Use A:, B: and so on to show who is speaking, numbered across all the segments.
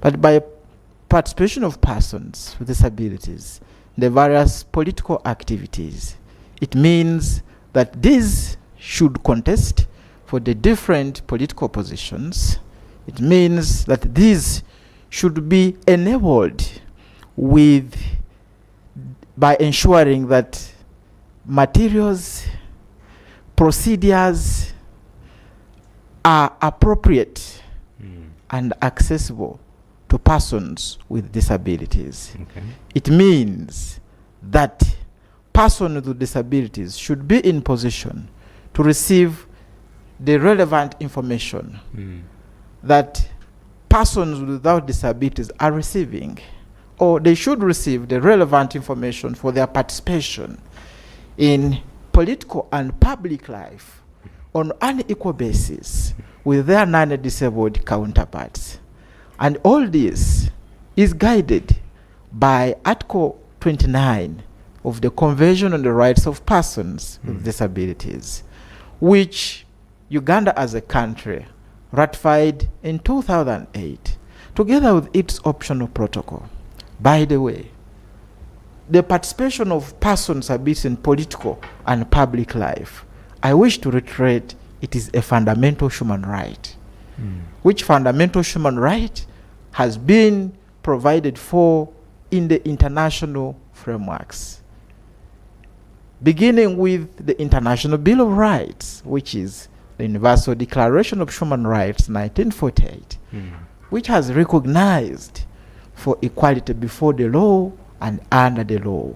A: but by participation of persons with disabilities in the various political activities. It means that these should contest for the different political positions. It means that these should be enabled by ensuring that materials, procedures are appropriate and accessible to persons with disabilities.
B: Okay.
A: It means that persons with disabilities should be in position to receive the relevant information that persons without disabilities are receiving, or they should receive the relevant information for their participation in political and public life on an equal basis with their non-disabled counterparts. And all this is guided by Article 29 of the Convention on the Rights of Persons with Disabilities, which Uganda as a country ratified in 2008, together with its optional protocol. By the way, the participation of persons with disabilities in political and public life, I wish to reiterate, it is a fundamental human right, which fundamental human right has been provided for in the international frameworks, beginning with the International Bill of Rights, which is the Universal Declaration of Human Rights, 1948, which has recognized for equality before the law and under the law.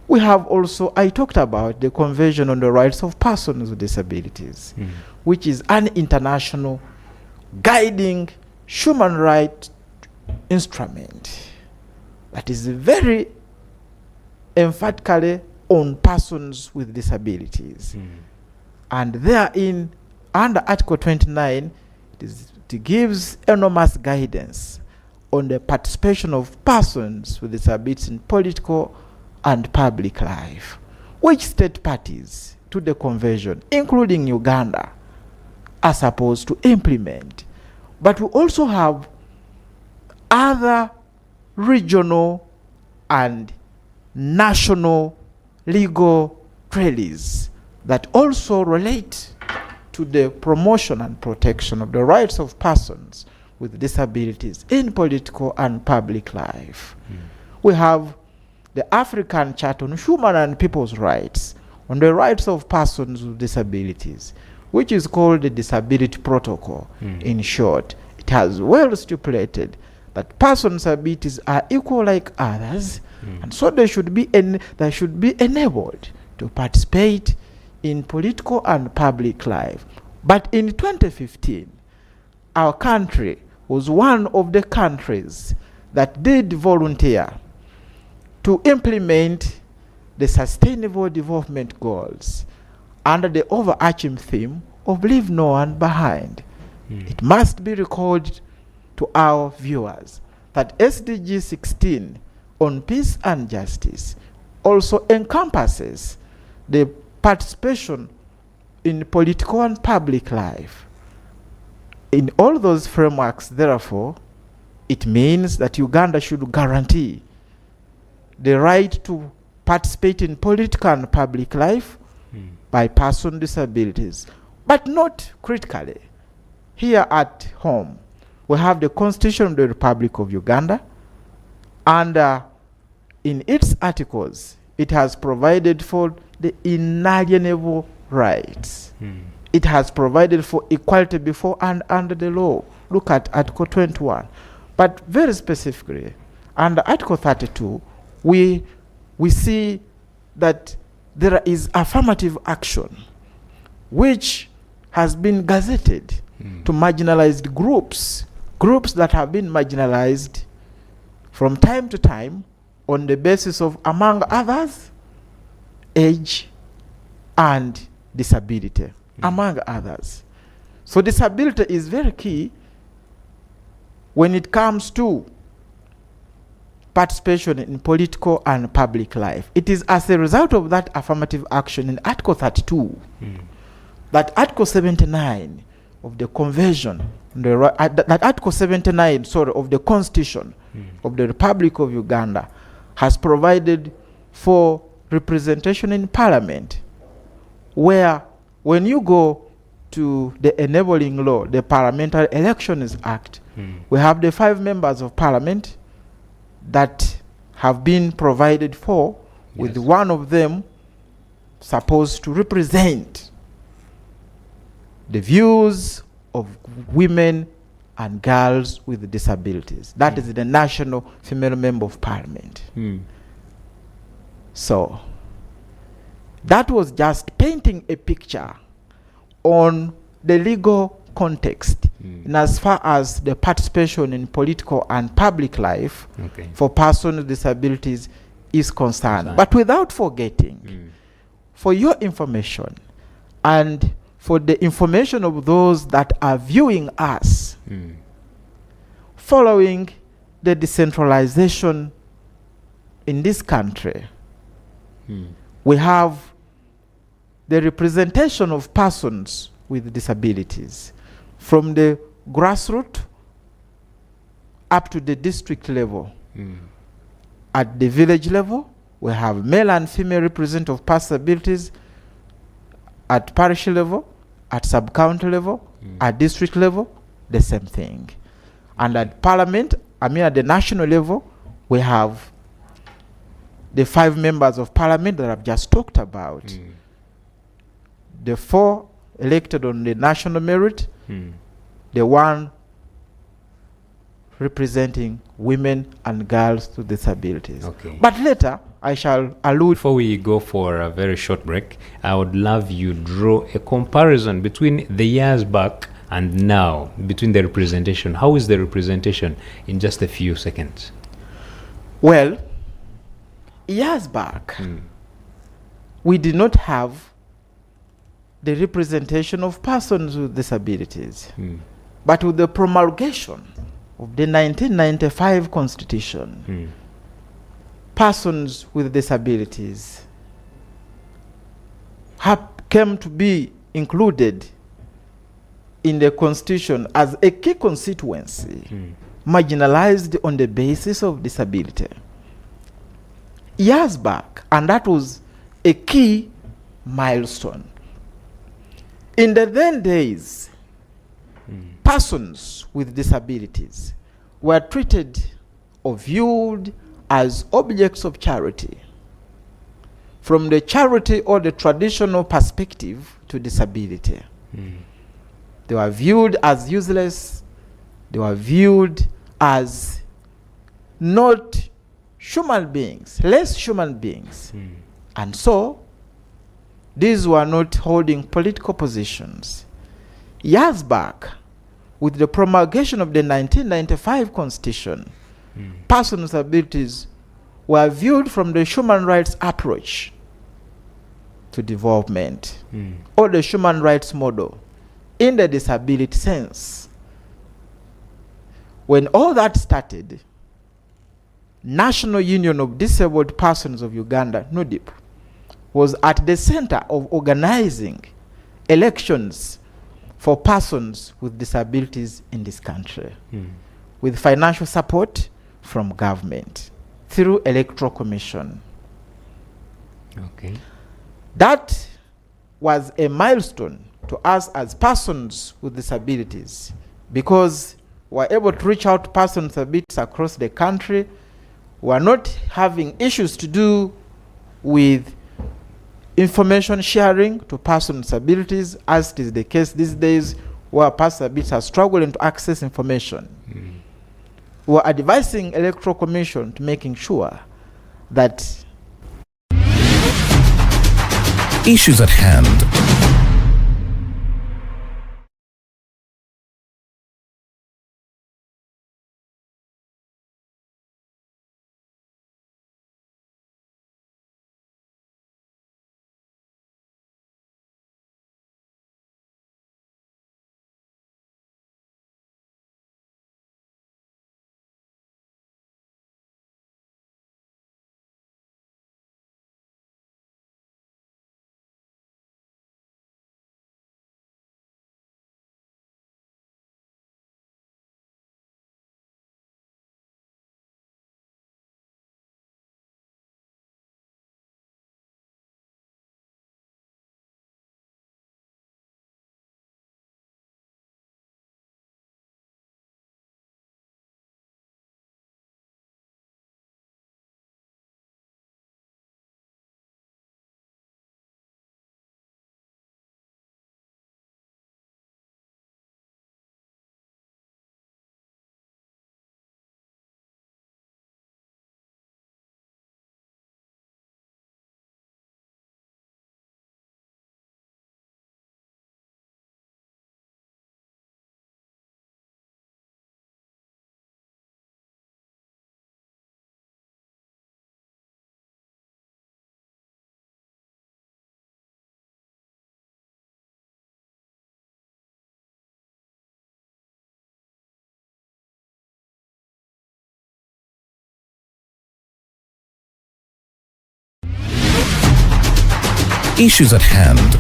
A: We have also, I talked about the Convention on the Rights of Persons with Disabilities, which is an international guiding human right instrument that is very emphatically on persons with disabilities. And therein, under Article 29, it gives enormous guidance on the participation of persons with disabilities in political and public life, which state parties to the convention, including Uganda, are supposed to implement. But we also have other regional and national legal treaties that also relate to the promotion and protection of the rights of persons with disabilities in political and public life. We have the African Charter on Human and People's Rights on the rights of persons with disabilities, which is called the Disability Protocol. In short, it has well stipulated that persons with disabilities are equal like others, and so they should be enabled to participate in political and public life. But in 2015, our country was one of the countries that did volunteer to implement the Sustainable Development Goals under the overarching theme of Leave No One Behind. It must be recalled to our viewers that SDG 16 on peace and justice also encompasses the participation in political and public life. In all those frameworks, therefore, it means that Uganda should guarantee the right to participate in political and public life by persons with disabilities, but not critically. Here at home, we have the Constitution of the Republic of Uganda, and in its articles, it has provided for the inalienable rights. It has provided for equality before and under the law. Look at Article 21. But very specifically, under Article 32, we see that there is affirmative action which has been gazetted to marginalized groups that have been marginalized from time to time on the basis of, among others, age and disability, among others. So disability is very key when it comes to participation in political and public life. It is as a result of that affirmative action in Article 32 that Article 79 of the Convention that Article 79, sorry, of the Constitution of the Republic of Uganda has provided for representation in Parliament, where when you go to the enabling law, the Parliamentary Elections Act, we have the 5 members of Parliament that have been provided for, with one of them supposed to represent the views of women and girls with disabilities. That is the National Female Member of Parliament. So that was just painting a picture on the legal context in as far as the participation in political and public life for persons with disabilities is concerned. But without forgetting, for your information and for the information of those that are viewing us, following the decentralization in this country, we have the representation of persons with disabilities from the grassroots up to the district level. At the village level, we have male and female representatives of persons with disabilities. At parish level, at sub-county level, at district level, the same thing. And at parliament, at the national level, we have the 5 members of parliament that I've just talked about. The 4 elected on the national merit, the 1 representing women and girls with disabilities. But later, I shall allude.
B: Before we go for a very short break, I would love you draw a comparison between the years back and now, between the representation. How is the representation in just a few seconds?
A: Well, years back, we did not have the representation of persons with disabilities. But with the promulgation of the 1995 Constitution, persons with disabilities came to be included in the Constitution as a key constituency, marginalized on the basis of disability. Years back, and that was a key milestone. In the then days, persons with disabilities were treated or viewed as objects of charity. From the charity or the traditional perspective to disability, they were viewed as useless. They were viewed as not human beings, less human beings. And so, these were not holding political positions. Years back, with the promulgation of the 1995 Constitution, persons with disabilities were viewed from the human rights approach to development, or the human rights model in the disability sense. When all that started, National Union of Disabled Persons of Uganda, NUDIPU, was at the center of organizing elections for persons with disabilities in this country, with financial support from government through Electoral Commission. That was a milestone to us as persons with disabilities, because we were able to reach out to persons with disabilities across the country. We are not having issues to do with information sharing to persons with disabilities, as it is the case these days, where persons with disabilities are struggling to access information. We are advising Electoral Commission to making sure that
C: issues at hand Issues at hand.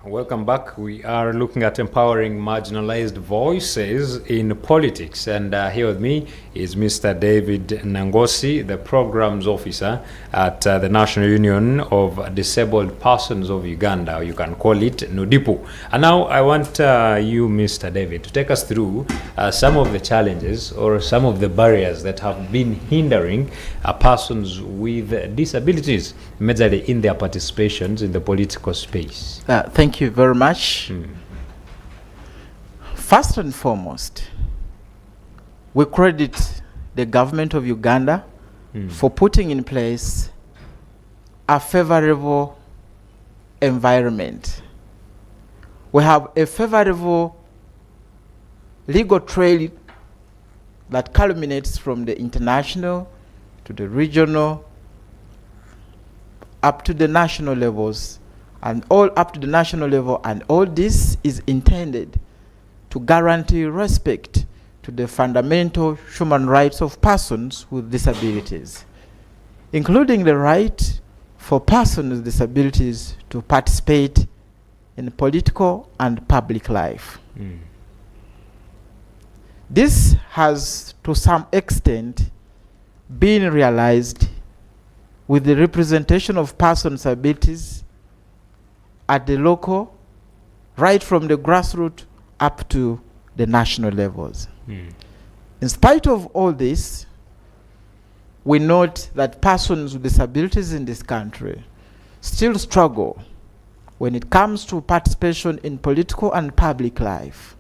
B: Welcome back. We are looking at empowering marginalized voices in politics, and here with me is Mr. David Nangosi, the Programs Officer at the National Union of Disabled Persons of Uganda, or you can call it NUDIPU. And now I want you, Mr. David, to take us through some of the challenges or some of the barriers that have been hindering persons with disabilities, majorly in their participations in the political space.
A: Thank you very much. First and foremost, we credit the government of Uganda for putting in place a favorable environment. We have a favorable legal trail that culminates from the international to the regional up to the national levels, and all up to the national level, and all this is intended to guarantee respect to the fundamental human rights of persons with disabilities, including the right for persons with disabilities to participate in political and public life. This has, to some extent, been realized with the representation of persons with disabilities at the local, right from the grassroots up to the national levels. In spite of all this, we note that persons with disabilities in this country still struggle when it comes to participation in political and public life.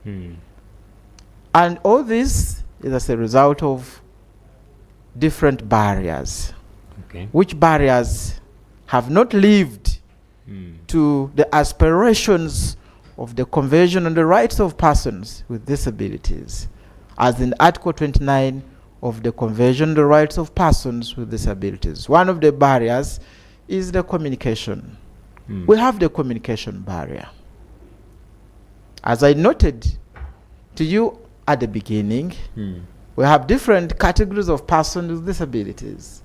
A: And all this is as a result of different barriers, which barriers have not lived to the aspirations of the Convention on the Rights of Persons with Disabilities, as in Article 29 of the Convention on the Rights of Persons with Disabilities. One of the barriers is the communication. We have the communication barrier. As I noted to you at the beginning, we have different categories of persons with disabilities.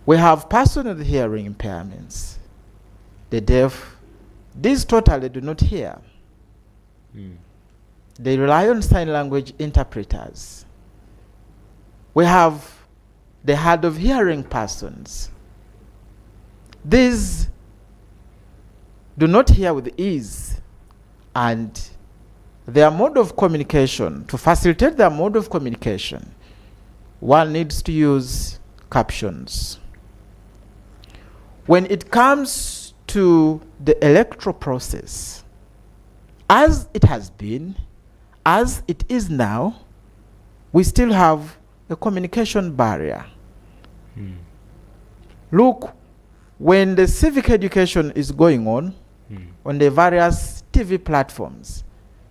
A: We have persons with hearing impairments, the deaf. These totally do not hear. They rely on sign language interpreters. We have the hard of hearing persons. These do not hear with ease, and their mode of communication, to facilitate their mode of communication, one needs to use captions. When it comes to the electoral process, as it has been, as it is now, we still have a communication barrier. Look, when the civic education is going on the various TV platforms,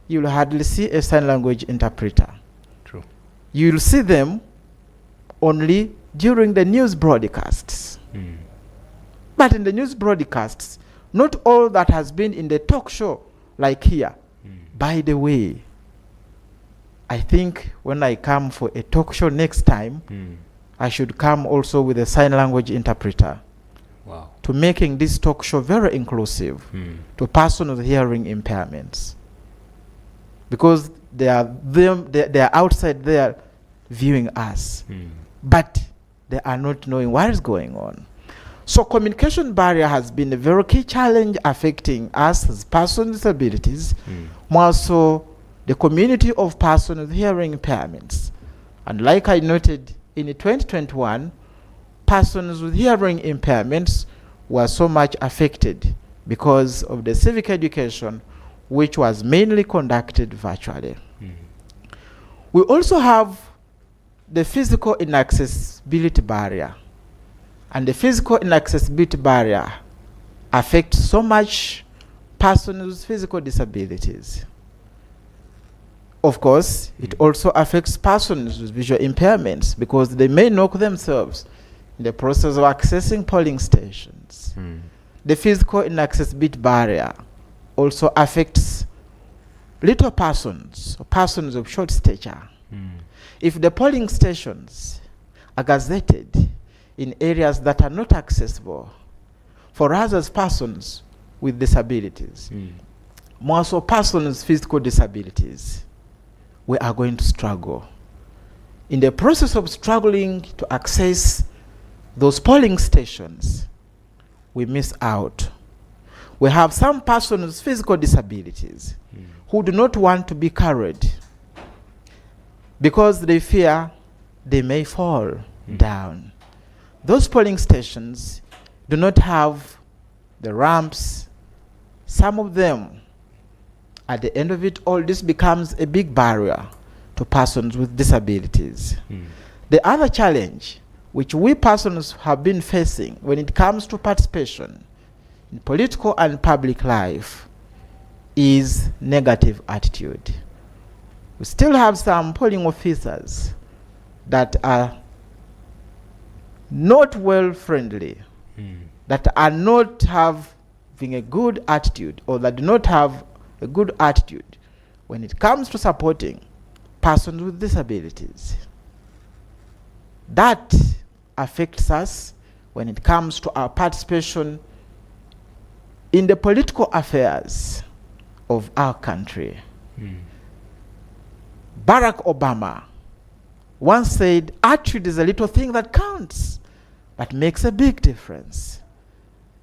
A: you'll hardly see a sign language interpreter.
B: True.
A: You'll see them only during the news broadcasts. But in the news broadcasts, not all that has been in the talk show like here. By the way, I think when I come for a talk show next time, I should come also with a sign language interpreter.
B: Wow.
A: To making this talk show very inclusive to persons with hearing impairments. Because they are outside there viewing us. But they are not knowing what is going on. So communication barrier has been a very key challenge affecting us as persons with disabilities, more so the community of persons with hearing impairments. And like I noted, in 2021, persons with hearing impairments were so much affected because of the civic education, which was mainly conducted virtually. We also have the physical inaccessibility barrier. And the physical inaccessibility barrier affects so much persons with physical disabilities. Of course, it also affects persons with visual impairments because they may knock themselves in the process of accessing polling stations. The physical inaccessibility barrier also affects little persons, or persons of short stature. If the polling stations are gazetted in areas that are not accessible for us as persons with disabilities, more so persons with physical disabilities. We are going to struggle. In the process of struggling to access those polling stations, we miss out. We have some persons with physical disabilities who do not want to be carried because they fear they may fall down. Those polling stations do not have the ramps. Some of them, at the end of it all, this becomes a big barrier to persons with disabilities. The other challenge which we persons have been facing when it comes to participation in political and public life is negative attitude. We still have some polling officers that are not well friendly, that are not having a good attitude, or that do not have a good attitude when it comes to supporting persons with disabilities. That affects us when it comes to our participation in the political affairs of our country. Barack Obama once said, attitude is a little thing that counts, but makes a big difference.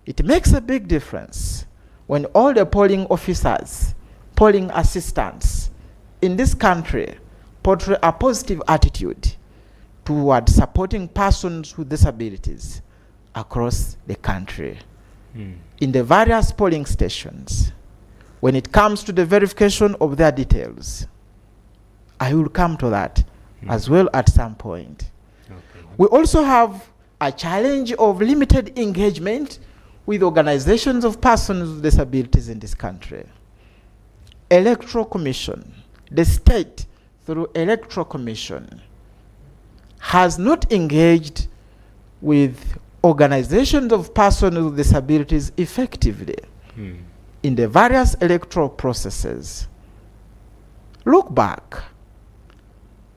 A: It makes a big difference when all the polling officers, polling assistants in this country portray a positive attitude toward supporting persons with disabilities across the country. In the various polling stations, when it comes to the verification of their details, I will come to that as well at some point. We also have a challenge of limited engagement with organizations of persons with disabilities in this country. Electoral Commission, the state through Electoral Commission, has not engaged with organizations of persons with disabilities effectively in the various electoral processes. Look back.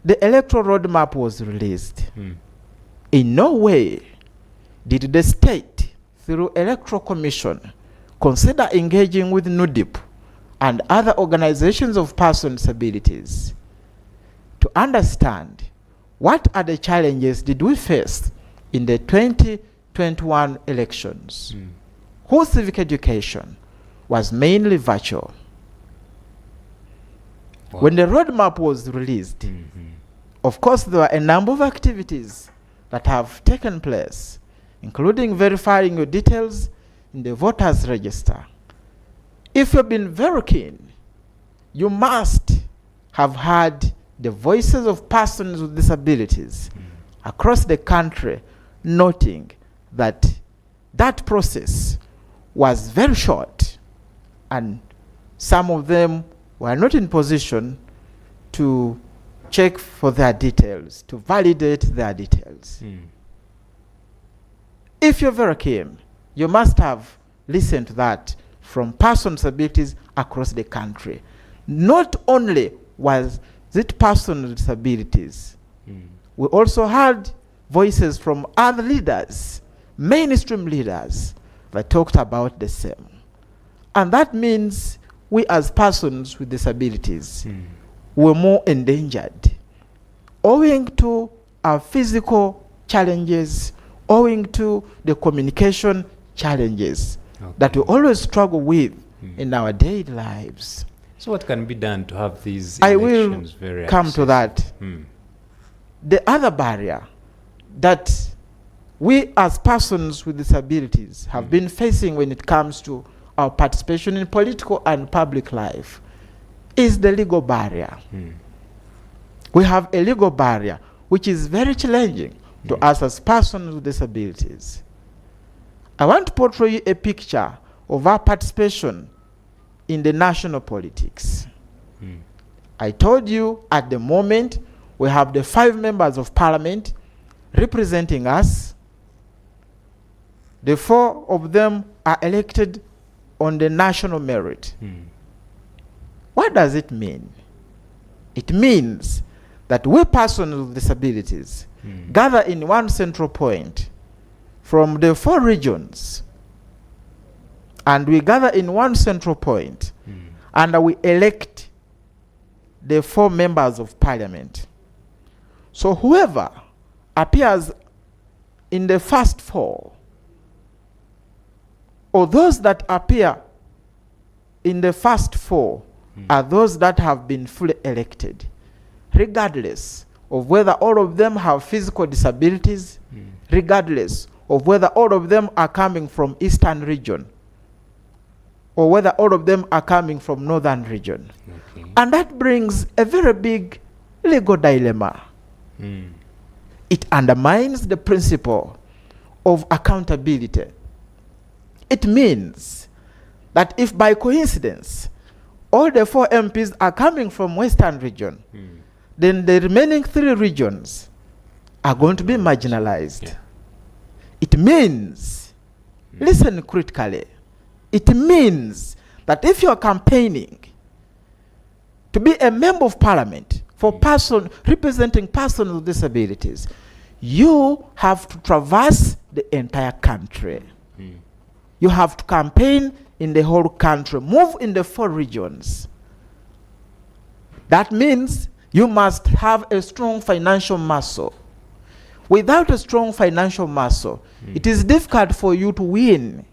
A: The electoral roadmap was released. In no way did the state, through Electoral Commission, consider engaging with NUDIPU and other organizations of persons with disabilities to understand what are the challenges did we face in the 2021 elections, whose civic education was mainly virtual. When the roadmap was released, of course, there were a number of activities that have taken place, including verifying your details in the voters register. If you've been very keen, you must have heard the voices of persons with disabilities across the country, noting that that process was very short, and some of them were not in position to check for their details, to validate their details. If you're very keen, you must have listened to that from persons with disabilities across the country. Not only was it persons with disabilities, we also had voices from other leaders, mainstream leaders, that talked about the same. And that means we as persons with disabilities were more endangered, owing to our physical challenges, owing to the communication challenges that we always struggle with in our daily lives.
B: So what can be done to have these
A: I
B: elections
A: will
B: very
A: come to that. The other barrier that we as persons with disabilities have been facing when it comes to our participation in political and public life is the legal barrier. We have a legal barrier which is very challenging to us as persons with disabilities. I want to portray you a picture of our participation in the national politics. I told you at the moment we have the 5 members of parliament representing us. The 4 of them are elected on the national merit. What does it mean? It means that we persons with disabilities gather in one central point from the 4 regions, and we gather in one central point, and we elect the 4 members of parliament. So whoever appears in the first 4, or those that appear in the first 4, are those that have been fully elected, regardless of whether all of them have physical disabilities, regardless of whether all of them are coming from Eastern region, or whether all of them are coming from Northern region.
B: Okay.
A: And that brings a very big legal dilemma. It undermines the principle of accountability. It means that if by coincidence all the 4 MPs are coming from Western region, then the remaining 3 regions are going to be marginalized.
B: Yeah.
A: It means, listen critically, it means that if you are campaigning to be a member of parliament for representing persons with disabilities, you have to traverse the entire country. You have to campaign in the whole country, move in the 4 regions. That means you must have a strong financial muscle. Without a strong financial muscle, it is difficult for you to win.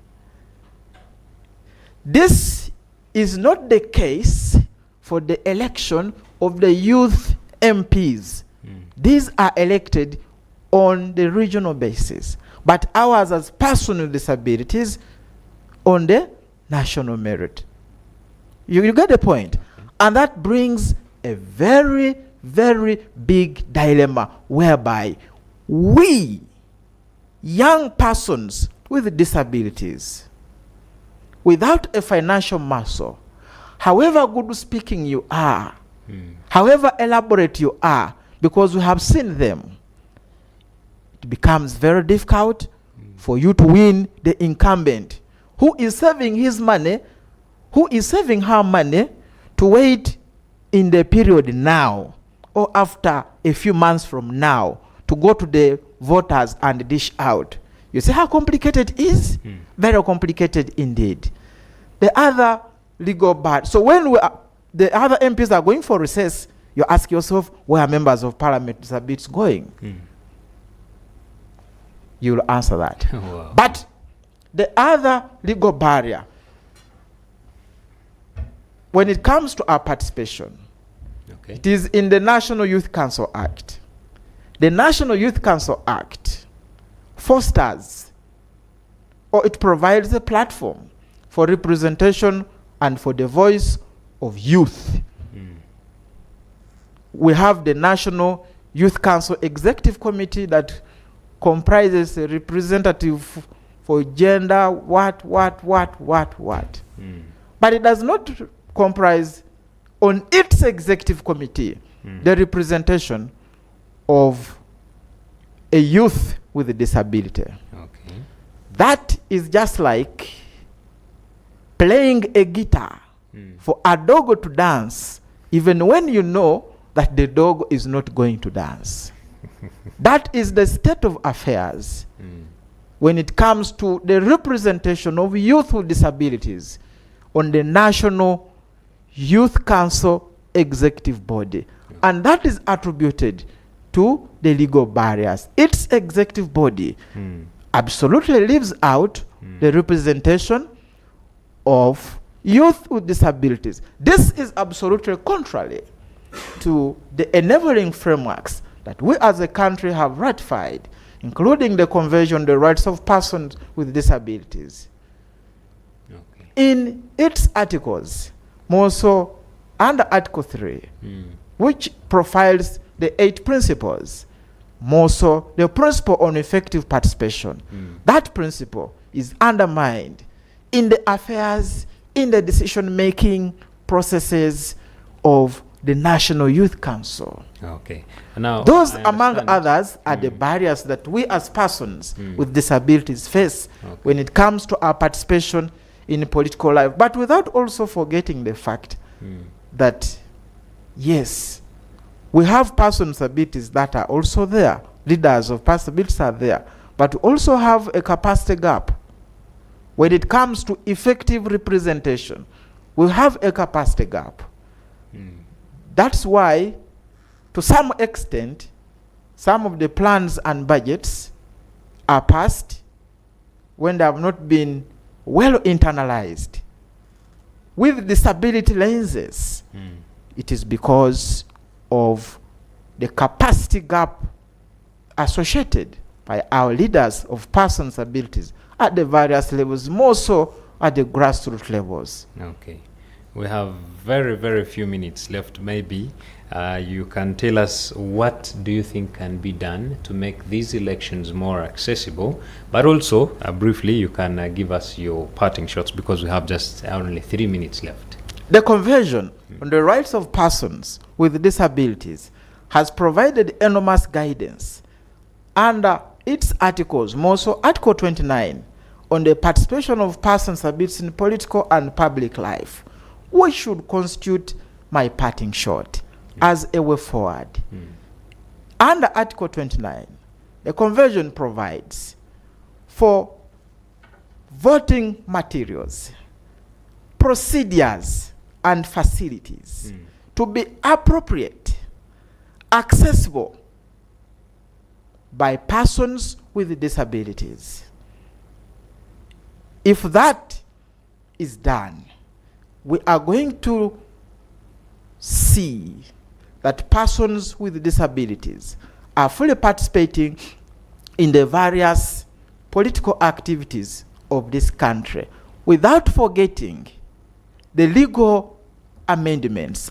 A: This is not the case for the election of the youth MPs. These are elected on the regional basis, but ours as persons with disabilities on the national merit. You get the point? And that brings a very, very big dilemma whereby we, young persons with disabilities, without a financial muscle, however good speaking you are, however elaborate you are, because we have seen them, it becomes very difficult for you to win the incumbent who is saving his money, who is saving her money to wait in the period now or after a few months from now to go to the voters and dish out. You see how complicated it is? Very complicated indeed. The other legal bar. So when the other MPs are going for recess, you ask yourself, where are members of parliament disabilities going? You will answer that.
B: Wow.
A: But the other legal barrier, when it comes to our participation, it is in the National Youth Council Act. The National Youth Council Act fosters, or it provides a platform for representation and for the voice of youth. We have the National Youth Council Executive Committee that comprises a representative for gender, what. But it does not comprise on its executive committee the representation of a youth with a disability.
B: Okay.
A: That is just like playing a guitar for a dog to dance, even when you know that the dog is not going to dance. That is the state of affairs when it comes to the representation of youth with disabilities on the National Youth Council Executive Body. And that is attributed to the legal barriers. Its executive body absolutely leaves out the representation of youth with disabilities. This is absolutely contrary to the enabling frameworks that we as a country have ratified, including the Convention on the Rights of Persons with Disabilities.
B: Okay.
A: In its articles, more so under Article 3, which profiles the 8 principles, more so the principle on effective participation, that principle is undermined in the affairs, in the decision-making processes of the National Youth Council.
B: Okay. Now,
A: those,
B: I
A: among
B: understand.
A: others, are the barriers that we as persons with disabilities face when it comes to our participation in political life. But without also forgetting the fact that, yes, we have persons with disabilities that are also there. Leaders of persons with disabilities are there. but we also have a capacity gap. When it comes to effective representation, we have a capacity gap. That's why, to some extent, some of the plans and budgets are passed when they have not been well internalized. With disability lenses, it is because of the capacity gap associated by our leaders of persons with abilities at the various levels, more so at the grassroots levels.
B: Okay. We have very, very few minutes left. Maybe you can tell us what do you think can be done to make these elections more accessible, but also briefly you can give us your parting shots, because we have just only 3 minutes left.
A: The Convention on the Rights of Persons with Disabilities has provided enormous guidance under its articles, more so Article 29, on the participation of persons with abilities in political and public life, which should constitute my parting shot as a way forward. Under Article 29, the Convention provides for voting materials, procedures, and facilities to be appropriate, accessible by persons with disabilities. If that is done, we are going to see that persons with disabilities are fully participating in the various political activities of this country, without forgetting the legal amendments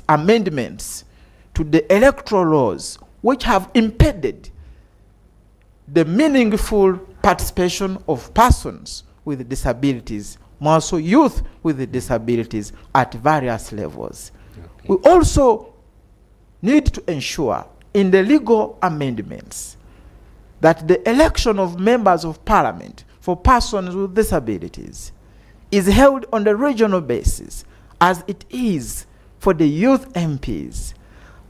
A: to the electoral laws, which have impeded the meaningful participation of persons with disabilities, more so youth with disabilities at various levels. Okay. We also need to ensure in the legal amendments that the election of members of parliament for persons with disabilities is held on the regional basis, as it is for the youth MPs.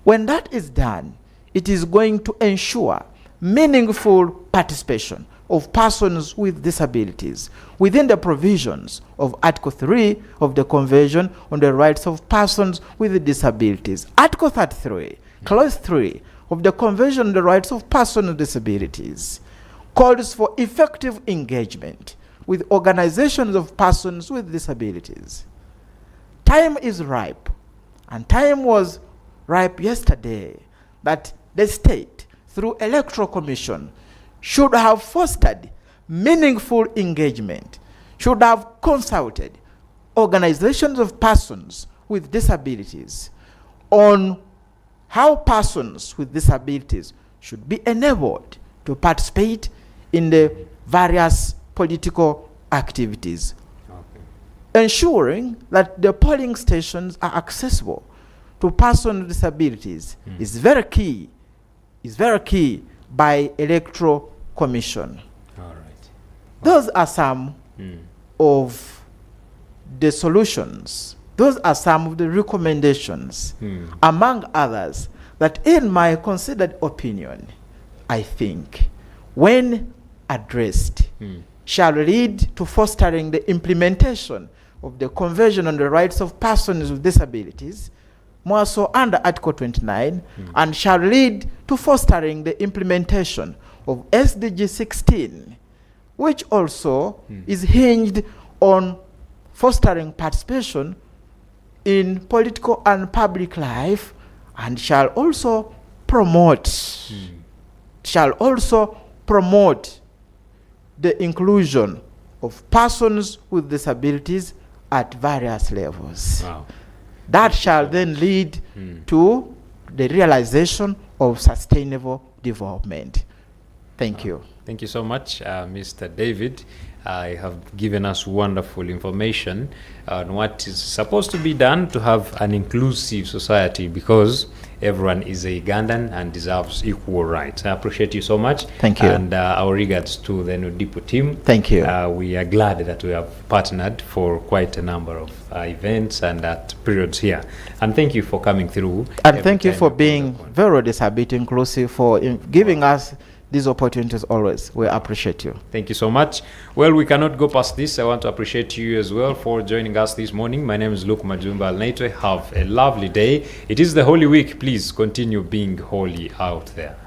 A: When that is done, it is going to ensure meaningful participation of persons with disabilities within the provisions of Article 3 of the Convention on the Rights of Persons with Disabilities. Article 33, Clause 3 of the Convention on the Rights of Persons with Disabilities calls for effective engagement with organizations of persons with disabilities. Time is ripe, and time was ripe yesterday, that the state, through Electoral Commission, should have fostered meaningful engagement, should have consulted organizations of persons with disabilities on how persons with disabilities should be enabled to participate in the various political activities. Okay. Ensuring that the polling stations are accessible to persons with disabilities is very key by Electoral Commission.
B: All right.
A: Those are some of the solutions. Those are some of the recommendations, among others, that in my considered opinion, I think, when addressed, shall lead to fostering the implementation of the Convention on the Rights of Persons with Disabilities, more so under Article 29, and shall lead to fostering the implementation of SDG 16, which also is hinged on fostering participation in political and public life, and shall also promote the inclusion of persons with disabilities at various levels.
B: Wow.
A: That shall then lead to the realization of sustainable development. Thank you.
B: Thank you so much, Mr. David. You have given us wonderful information on what is supposed to be done to have an inclusive society, because everyone is a Ugandan and deserves equal rights. I appreciate you so much.
A: Thank you.
B: And our regards to the NUDIPU team.
A: Thank you.
B: We are glad that we have partnered for quite a number of events and at periods here. And thank you for coming through.
A: And thank you for being very disability inclusive, for giving us these opportunities always. We appreciate you.
B: Thank you so much. Well, we cannot go past this. I want to appreciate you as well for joining us this morning. My name is Luke Majumba. Have a lovely day. It is the Holy Week. Please continue being holy out there.